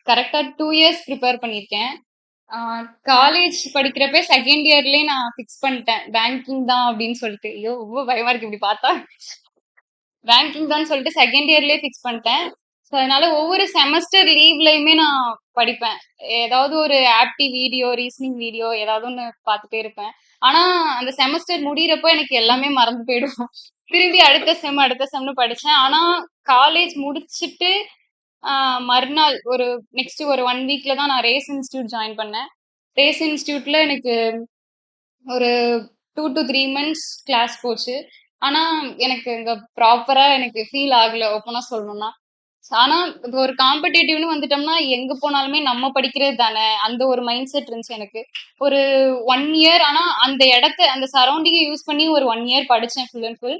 கரெக்டா 2 years prepare பண்ணியிருக்கேன். College படிக்கிறப்ப செகண்ட் இயர்லயே நான் ஃபிக்ஸ் பண்ணிட்டேன் பேங்கிங் தான் அப்படின்னு சொல்லிட்டு. ஐயோ ரொம்ப பயமா இருக்கு இப்படி பார்த்தா. பேங்கிங் தான் சொல்லிட்டு செகண்ட் இயர்லயே ஃபிக்ஸ் பண்ணிட்டேன். ஸோ அதனால ஒவ்வொரு செமஸ்டர் லீவ்லயுமே நான் படிப்பேன். ஏதாவது ஒரு ஆப்டி வீடியோ, ரீசனிங் வீடியோ ஏதாவது ஒன்று பார்த்துட்டே இருப்பேன். ஆனா அந்த செமஸ்டர் முடியிறப்போ எனக்கு எல்லாமே மறந்து போயிடும். திரும்பி அடுத்த செம்னு படிச்சேன். ஆனா காலேஜ் முடிச்சிட்டு மறுநாள் ஒரு நெக்ஸ்ட் ஒரு 1 வீக்ல தான் நான் ரேஸ் இன்ஸ்டியூட் ஜாயின் பண்ணேன். ரேஸ் இன்ஸ்டியூட்ல எனக்கு ஒரு 2 to 3 months கிளாஸ் போச்சு. ஆனா எனக்கு இங்க ப்ராப்பரா எனக்கு ஃபீல் ஆகல ஓப்பனா சொல்லணும்னா. ஆனா இப்போ ஒரு காம்படிட்டிவ்னு வந்துட்டோம்னா எங்க போனாலுமே நம்ம படிக்கிறது தானே அந்த ஒரு மைண்ட் செட் இருந்துச்சு எனக்கு. ஒரு 1 இயர் ஆனா அந்த இடத்த அந்த சரௌண்டிங்கை யூஸ் பண்ணி ஒரு 1 இயர் படிச்சேன் ஃபுல் அண்ட் ஃபுல்.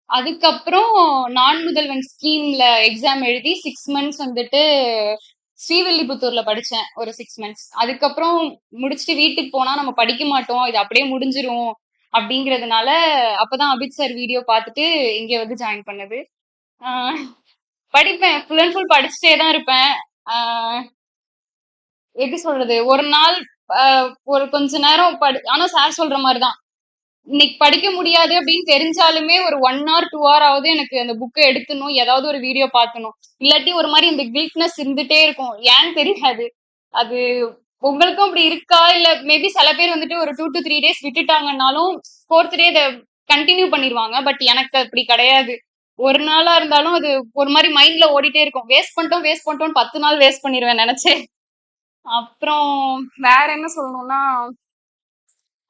அதுக்கப்புறம் நான் முதல்வன் ஸ்கீம்ல எக்ஸாம் எழுதி 6 months வந்துட்டு ஸ்ரீவில்லிபுத்தூர்ல படிச்சேன் ஒரு 6 months. அதுக்கப்புறம் முடிச்சுட்டு வீட்டுக்கு போனா நம்ம படிக்க மாட்டோம், இது அப்படியே முடிஞ்சிரும் அப்படிங்கறதுனால அப்பதான் அபித் சார் வீடியோ பார்த்துட்டு இங்க வந்து ஜாயின் பண்ணது. ஆஹ் படிப்பேன், ஃபுல் அண்ட் ஃபுல் படிச்சுட்டே தான் இருப்பேன். ஆஹ் எப்படி சொல்றது, ஒரு நாள் ஒரு கொஞ்ச நேரம் ஆனா சார் சொல்ற மாதிரிதான், இன்னைக்கு படிக்க முடியாது அப்படின்னு தெரிஞ்சாலுமே ஒரு 1 hour 2 hour ஆவது எனக்கு அந்த புக்கை எடுத்துணும், ஏதாவது ஒரு வீடியோ பார்க்கணும். இல்லாட்டி ஒரு மாதிரி இந்த கில்ட்னஸ் இருந்துட்டே இருக்கும், ஏன்னு தெரியாது. அது உங்களுக்கும் அப்படி இருக்கா? இல்ல மேபி சில பேர் வந்துட்டு ஒரு 2 to 3 days விட்டுட்டாங்கன்னாலும் 4th day இதை கண்டினியூ பண்ணிடுவாங்க. பட் எனக்கு அப்படி கிடையாது. ஒரு நாளா இருந்தாலும் அது ஒரு மாதிரி மைண்ட்ல ஓடிட்டே இருக்கும். வேஸ்ட் பண்ணிட்டோம் 10 நாள் வேஸ்ட் பண்ணிடுவேன் நினைச்சேன். அப்புறம் வேற என்ன சொல்லணும்னா,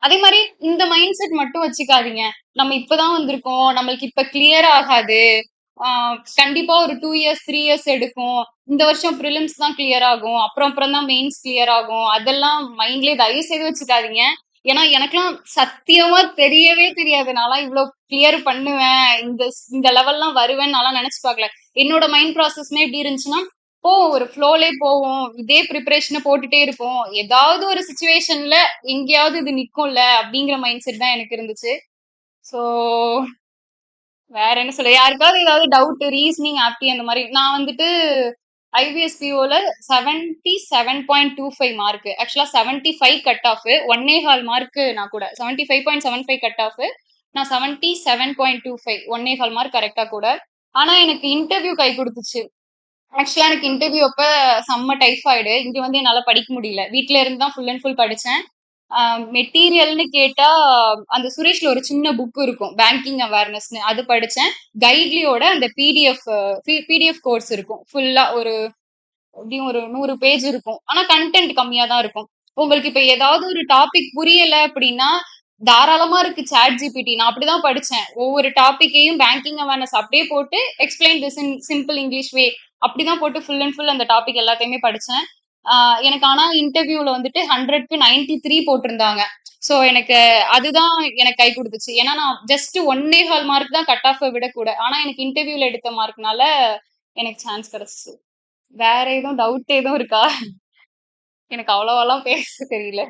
அதே மாதிரி இந்த மைண்ட் செட் மட்டும் வச்சுக்காதீங்க. நம்ம இப்பதான் வந்திருக்கோம், நம்மளுக்கு இப்ப கிளியர் ஆகாது, கண்டிப்பா ஒரு 2 இயர்ஸ் 3 இயர்ஸ் எடுக்கும், இந்த வருஷம் ப்ரிலிம்ஸ் தான் கிளியர் ஆகும், அப்புறம் தான் மெயின்ஸ் கிளியர் ஆகும், அதெல்லாம் மைண்ட்லயே தயவு செய்து வச்சுக்காதீங்க. ஏன்னா எனக்கெல்லாம் சத்தியமா தெரியவே தெரியாது, நான்லாம் இவ்வளவு கிளியர் பண்ணுவேன், இந்த இந்த லெவல்லாம் வருவேன்னு நான்லாம் நினைச்சு பார்க்கல. என்னோட மைண்ட் ப்ராசஸ்மே எப்படி இருந்துச்சுன்னா, ஒரு ஃப்ளோலே போவோம், இதே ப்ரிப்பரேஷனை போட்டுட்டே இருப்போம், ஏதாவது ஒரு சுச்சுவேஷன்ல எங்கேயாவது இது நிக்கும்ல அப்படிங்கிற மைண்ட் செட் தான் எனக்கு இருந்துச்சு. சோ வேற என்ன சொல்ல, யாருக்காவது ஏதாவது டவுட் ரீசனிங் ஆப்டி அந்த மாதிரி, நான் வந்துட்டு ஐபிஎஸ்பிஓல 77.25 மார்க், ஆக்சுவலா 75 கட் ஆஃப், 1.25 மார்க், நான் கூட 75.75 கட் ஆஃப், நான் 77.25, 1.25 மார்க் கரெக்டா கூட. ஆனா எனக்கு இன்டர்வியூ கை கொடுத்துச்சு. ஆக்சுவலா எனக்கு இன்டர்வியூ அப்ப செம்ம டைஃபாய்டு, இங்க வந்து என்னால படிக்க முடியல, வீட்ல இருந்து தான் ஃபுல் அண்ட் ஃபுல் படிச்சேன். மெட்டீரியல்னு கேட்டா அந்த சுரேஷ்ல ஒரு சின்ன புக் இருக்கும் பேங்கிங் அவேர்னஸ்னு, அது படிச்சேன். கைட்லியோட அந்த பிடிஎஃப் கோர்ஸ் இருக்கும், ஃபுல்லா ஒரு எப்படியும் ஒரு 100 பேஜ் இருக்கும். ஆனா கண்டென்ட் கம்மியா தான் இருக்கும். உங்களுக்கு இப்ப ஏதாவது ஒரு டாபிக் புரியல அப்படின்னா தாராளமா இருக்கு சாட் ஜிபிடி. நான் அப்படிதான் படிச்சேன், ஒவ்வொரு டாபிக்கையும் பேங்கிங் அவேர்னஸ் அப்படியே போட்டு explain this in simple English வே, அப்படிதான் போட்டு ஃபுல் அண்ட் ஃபுல் அந்த டாபிக் எல்லாத்தையுமே படிச்சேன். எனக்கு ஆனா இன்டர்வியூல வந்துட்டு 100க்கு 93 போட்டிருந்தாங்க. சோ எனக்கு அதுதான் எனக்கு கை கொடுத்துச்சு. ஏன்னா நான் ஜஸ்ட் 1.25 மார்க் தான் கட் ஆஃப் விட கூட, ஆனா எனக்கு இன்டர்வியூல எடுத்த மார்க்னால எனக்கு சான்ஸ் கிடைச்சிச்சு. வேற எதுவும் டவுட் எதுவும் இருக்கா? எனக்கு அவ்வளவாலாம் பேச தெரியல.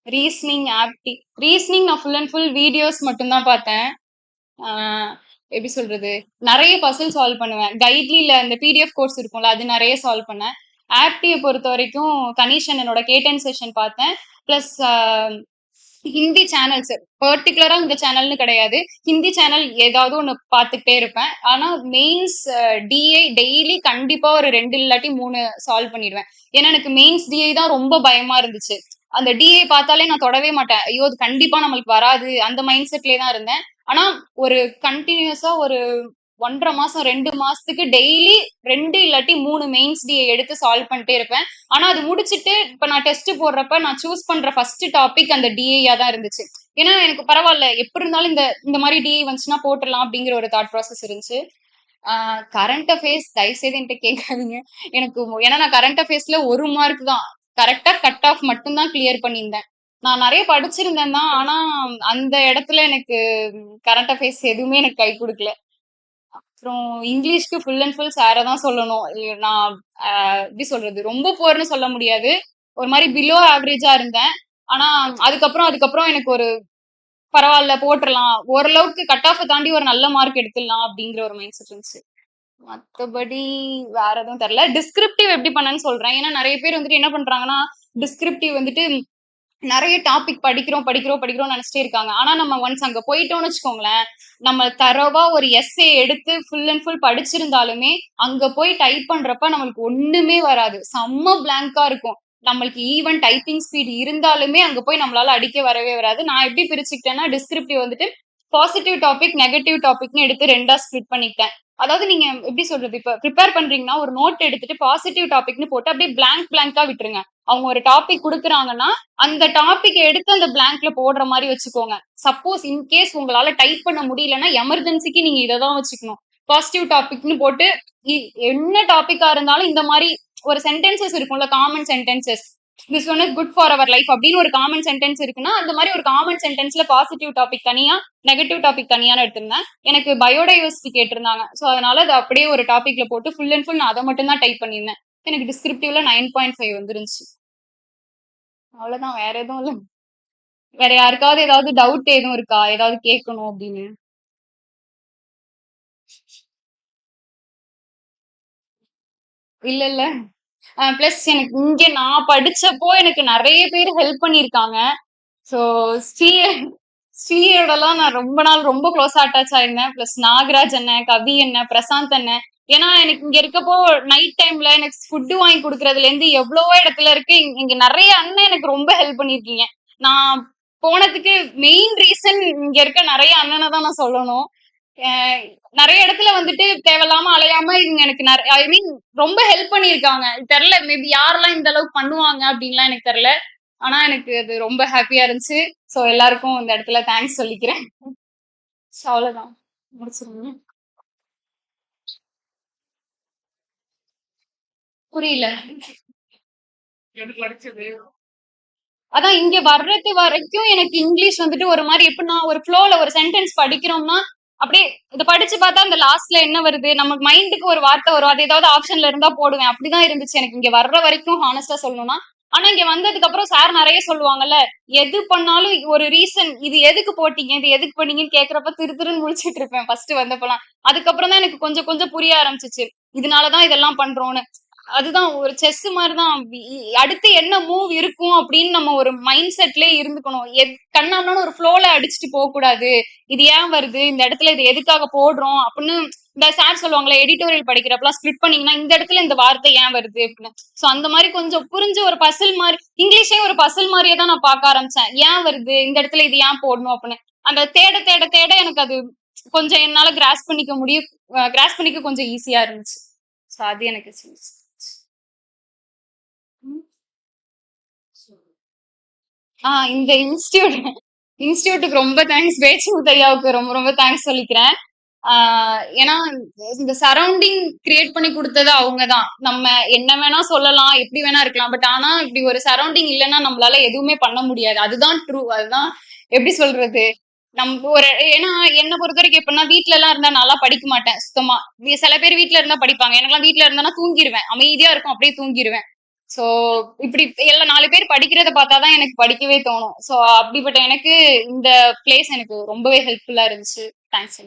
ரீசனிங் ஆப்டி, ரீசனிங் நான் ஃபுல் அண்ட் ஃபுல் வீடியோஸ் மட்டும் தான் பார்த்தேன். எப்படி சொல்றது, நிறைய பசில் சால்வ் பண்ணுவேன். கைட்லில இந்த பிடிஎஃப் கோர்ஸ் இருக்கும்ல, அது நிறைய சால்வ் பண்ணேன். ஆப்டியை பொறுத்த வரைக்கும் கணேஷன் என்னோட கேட்டன் செஷன் பார்த்தேன். பிளஸ் ஹிந்தி சேனல்ஸ், பர்டிகுலரா இந்த சேனல்னு கிடையாது, ஹிந்தி சேனல் ஏதாவது ஒண்ணு பார்த்துக்கிட்டே இருப்பேன். ஆனா மெயின்ஸ் டிஐ டெய்லி கண்டிப்பா ஒரு 2 இல்லாட்டி 3 சால்வ் பண்ணிடுவேன். ஏன்னா எனக்கு மெயின்ஸ் டிஐ தான் ரொம்ப பயமா இருந்துச்சு. அந்த டிஐ பார்த்தாலே நான் தொடவே மாட்டேன், ஐயோ அது கண்டிப்பா நம்மளுக்கு வராது, அந்த மைண்ட் செட்லயே தான் இருந்தேன். ஆனா ஒரு கண்டினியூஸா ஒரு 1.5 மாசம் 2 மாசத்துக்கு டெய்லி 2 இல்லாட்டி 3 மெயின்ஸ் டிஐ எடுத்து சால்வ் பண்ணிட்டே இருப்பேன். ஆனா அது முடிச்சிட்டு இப்ப நான் டெஸ்ட் போடுறப்ப நான் சூஸ் பண்ற ஃபர்ஸ்ட் டாபிக் அந்த டிஐயா தான் இருந்துச்சு. ஏன்னா எனக்கு பரவாயில்ல, எப்படி இருந்தாலும் இந்த இந்த மாதிரி டிஐ வந்துச்சுன்னா போட்டுடலாம் அப்படிங்கிற ஒரு தாட் ப்ராசஸ் இருந்துச்சு. கரண்ட் அஃபேர்ஸ் தயவு செய்து என்கிட்ட கேட்காதீங்க எனக்கு, ஏன்னா நான் கரண்ட் அஃபேர்ஸ்ல 1 மார்க் தான் கரெக்டா கட் ஆஃப் மட்டும் தான் கிளியர் பண்ணியிருந்தேன். நான் நிறைய படிச்சிருந்தேன் தான், ஆனா அந்த இடத்துல எனக்கு கரண்ட் அஃபேர்ஸ் எதுவுமே எனக்கு கை கொடுக்கல. அப்புறம் இங்கிலீஷ்க்கு ஃபுல் அண்ட் ஃபுல் சாரை தான் சொல்லணும். நான் எப்படி சொல்றது, ரொம்ப போர்னு சொல்ல முடியாது, ஒரு மாதிரி பிலோ ஆவரேஜா இருந்தேன். ஆனா அதுக்கப்புறம் எனக்கு ஒரு பரவாயில்ல போட்டுடலாம், ஓரளவுக்கு கட் ஆஃப் தாண்டி ஒரு நல்ல மார்க் எடுத்துடலாம் அப்படிங்கிற ஒரு மைண்ட் செட் இருந்துச்சு. மத்தபடி வேற எதுவும் தெரியல. டிஸ்கிரிப்டிவ் எப்படி பண்ணேன்னு சொல்றேன். ஏன்னா நெறைய பேர் வந்துட்டு என்ன பண்றாங்கன்னா, டிஸ்கிரிப்டிவ் வந்துட்டு நெறைய டாபிக் படிக்கிறோம், படிக்கிறோம், படிக்கிறோம்னு நெனச்சுட்டே இருக்காங்க. ஆனா நம்ம ஒன்ஸ் அங்க போயிட்டோம்னு வச்சுக்கோங்களேன், நம்ம தரோவா ஒரு எஸ்ஸே எடுத்து ஃபுல் அண்ட் ஃபுல் படிச்சிருந்தாலுமே, அங்க போய் டைப் பண்றப்ப நம்மளுக்கு ஒண்ணுமே வராது. செம்ம பிளாங்க்கா இருக்கும். நம்மளுக்கு ஈவன் டைப்பிங் ஸ்பீட் இருந்தாலுமே, அங்க போய் நம்மளால அடிக்க வரவே வராது. நான் எப்படி பிரிச்சுக்கிட்டேன்னா, டிஸ்கிரிப்டிவ் வந்துட்டு பாசிட்டிவ் டாபிக், நெகட்டிவ் டாபிக்ன்னு எடுத்து 2ஆ ஸ்ப்ளிட் பண்ணிக்கிட்டேன். அதாவது நீங்க எப்படி சொல்றது? இப்ப பிரிப்பேர் பண்றீங்கன்னா, ஒரு நோட் எடுத்துட்டு பாசிட்டிவ் டாபிக்ன்னு போட்டு அப்படியே பிளாங்க்கா விட்டுருங்க. அவங்க ஒரு டாபிக் குடுக்குறாங்கன்னா, அந்த டாபிக் எடுத்து அந்த பிளாங்க்ல போடுற மாரி வச்சுக்கோங்க. சப்போஸ் இன்கேஸ் உங்களால டைப் பண்ண முடியலன்னா, எமர்ஜென்சிக்கு நீங்க இத தான் வச்சுக்கணும். பாசிட்டிவ் டாபிக்ன்னு போட்டு, இ என்ன டாபிக்கா இருந்தாலும் இந்த மாரி ஒரு சென்டென்சஸ் இருக்கும்ல, common sentences. This one is good for our life அப்படின்னு ஒரு காமன் சென்டென்ஸ் இருக்குன்னா, அந்த மாரி ஒரு காமன் சென்டென்ஸ்ல பாசிட்டிவ் டாபிக் தனியா, நெகட்டிவ் டாபிக் தனியான்னு எடுத்திருந்தேன். எனக்கு பயோடைவர்சிட்டி கேட்டிருந்தாங்க. சோ அதனால அத அப்படியே ஒரு டாபிக்ல போட்டு ஃபுல் அண்ட் ஃபுல் நான் அத மட்டும் தான் டைப் பண்ணியிருந்தேன். எனக்கு டிஸ்கிரிப்டிவ்ல 9.5 வந்துருந்துச்சு. அவ்வளவுதான், வேற எதுவும் இல்ல. வேற யாருக்காவது ஏதாவது டவுட் எதுவும் இருக்கா? ஏதாவது கேட்கணும் அப்படின்னு? இல்ல இல்ல. பிளஸ் எனக்கு இங்க நான் படிச்சப்போ எனக்கு நெறைய பேர் ஹெல்ப் பண்ணியிருக்காங்க. சோ ஸ்ரீ ஸ்ரீயோடலாம் நான் ரொம்ப நாள் ரொம்ப க்ளோஸா அட்டாச் ஆயிருந்தேன். பிளஸ் நாகராஜ் அண்ணன், கவி அண்ணன், பிரசாந்த் அண்ணன். ஏன்னா எனக்கு இங்க இருக்கப்போ நைட் டைம்ல எனக்கு ஃபுட் வாங்கி குடுக்கறதுல இருந்து எவ்வளவோ இடத்துல இருக்கு. இங்க நெறைய அண்ணன் எனக்கு ரொம்ப ஹெல்ப் பண்ணிருக்கீங்க. நான் போனதுக்கு மெயின் ரீசன் இங்க இருக்க நெறைய அண்ணனை தான் நான் சொல்லணும். அஹ் நெறைய இடத்துல வந்துட்டு தேவையில்லாம அலையாம இவங்க எனக்கு ஐ மீன் ரொம்ப ஹெல்ப் பண்ணியிருக்காங்க. தெரியல, மேபி யாரெல்லாம் இந்த அளவுக்கு பண்ணுவாங்க அப்படின்லாம் எனக்கு தெரியல. ஆனா எனக்கு அது ரொம்ப ஹாப்பியா இருந்துச்சு. சோ எல்லாருக்கும் இந்த இடத்துல தேங்க்ஸ் சொல்லிக்கிறேன். So அவ்வளவுதான், முடிச்சிருங்க. புரியல. அதான் இங்க வர்றது வரைக்கும் எனக்கு இங்கிலீஷ் வந்துட்டு ஒரு மாதிரி எப்படின்னா ஒரு ஃப்ளோல ஒரு சென்டென்ஸ் படிக்கிறோம்னா அப்படியே இதை படிச்சு பார்த்தா அந்த லாஸ்ட்ல என்ன வருது நமக்கு மைண்டுக்கு ஒரு வார்த்தை வரும், அது ஏதாவது ஆப்ஷன்ல இருந்தா போடுவேன். அப்படிதான் இருந்துச்சு எனக்கு இங்க வர்ற வரைக்கும், ஹானஸ்டா சொல்லணும்னா. ஆனா இங்க வந்ததுக்கு அப்புறம் சார் நிறைய சொல்லுவாங்கல்ல, எது பண்ணாலும் ஒரு ரீசன், இது எதுக்கு போட்டீங்க, இது எதுக்கு பண்ணீங்கன்னு கேக்குறப்ப திரு திருன்னு முழிச்சிட்டு இருப்பேன் ஃபர்ஸ்ட் வந்தப்பலாம். அதுக்கப்புறம் தான் எனக்கு கொஞ்சம் கொஞ்சம் புரிய ஆரம்பிச்சிச்சு, இதனாலதான் இதெல்லாம் பண்றோம்னு. அதுதான் ஒரு செஸ் மாதிரிதான். அடுத்து என்ன மூவ் இருக்கும் அப்படின்னு நம்ம ஒரு மைண்ட் செட்லயே இருந்துக்கணும். கண்ணாமனு ஒரு ஃப்ளோல அடிச்சுட்டு போக கூடாது. இது ஏன் வருது, இந்த இடத்துல இது எதுக்காக போடுறோம் அப்படின்னு. இந்த சார் சொல்லுவாங்களே, எடிட்டோரியல் படிக்கிறப்பலாம் ஸ்பிளிட் பண்ணீங்கன்னா இந்த இடத்துல இந்த வார்த்தை ஏன் வருது அப்படின்னு. சோ அந்த மாதிரி கொஞ்சம் புரிஞ்சு ஒரு பசில் மாதிரி, இங்கிலீஷே ஒரு பசில் மாதிரியே தான் நான் பார்க்க ஆரம்பிச்சேன். ஏன் வருது, இந்த இடத்துல இது ஏன் போடணும் அப்படின்னு. அந்த தேட தேட தேட எனக்கு அது கொஞ்சம் என்னால கிராஸ் பண்ணிக்க முடியும். கிராஸ் பண்ணிக்க கொஞ்சம் ஈஸியா இருந்துச்சு. சோ அது எனக்கு இந்த இன்ஸ்டிடியூட்டுக்கு ரொம்ப தேங்க்ஸ். பேச்சு முத்தையாவுக்கு ரொம்ப ரொம்ப தேங்க்ஸ் சொல்லிக்கிறேன். ஏன்னா இந்த சரௌண்டிங் கிரியேட் பண்ணி கொடுத்தது அவங்கதான். நம்ம என்ன வேணா சொல்லலாம், எப்படி வேணா இருக்கலாம், பட் ஆனா இப்படி ஒரு சரௌண்டிங் இல்லைன்னா நம்மளால எதுவுமே பண்ண முடியாது. அதுதான் ட்ரூ. அதுதான் எப்படி சொல்றது, நம்ம ஒரு ஏன்னா என்ன பொறுத்த வரைக்கும் எப்படின்னா, வீட்ல எல்லாம் இருந்தா நல்லா படிக்க மாட்டேன் சுத்தமா. சில பேர் வீட்ல இருந்தா படிப்பாங்க, எனக்கெல்லாம் வீட்ல இருந்தானா தூங்கிடுவேன், அமைதியா இருக்கும், அப்படியே தூங்கிடுவேன். சோ இப்படி எல்லாம் 4 பேர் படிக்கிறத பார்த்தாதான் எனக்கு படிக்கவே தோணும். சோ அப்படிப்பட்ட எனக்கு இந்த பிளேஸ் எனக்கு ரொம்பவே ஹெல்ப்ஃபுல்லா இருந்துச்சு. தேங்க்ஸ்.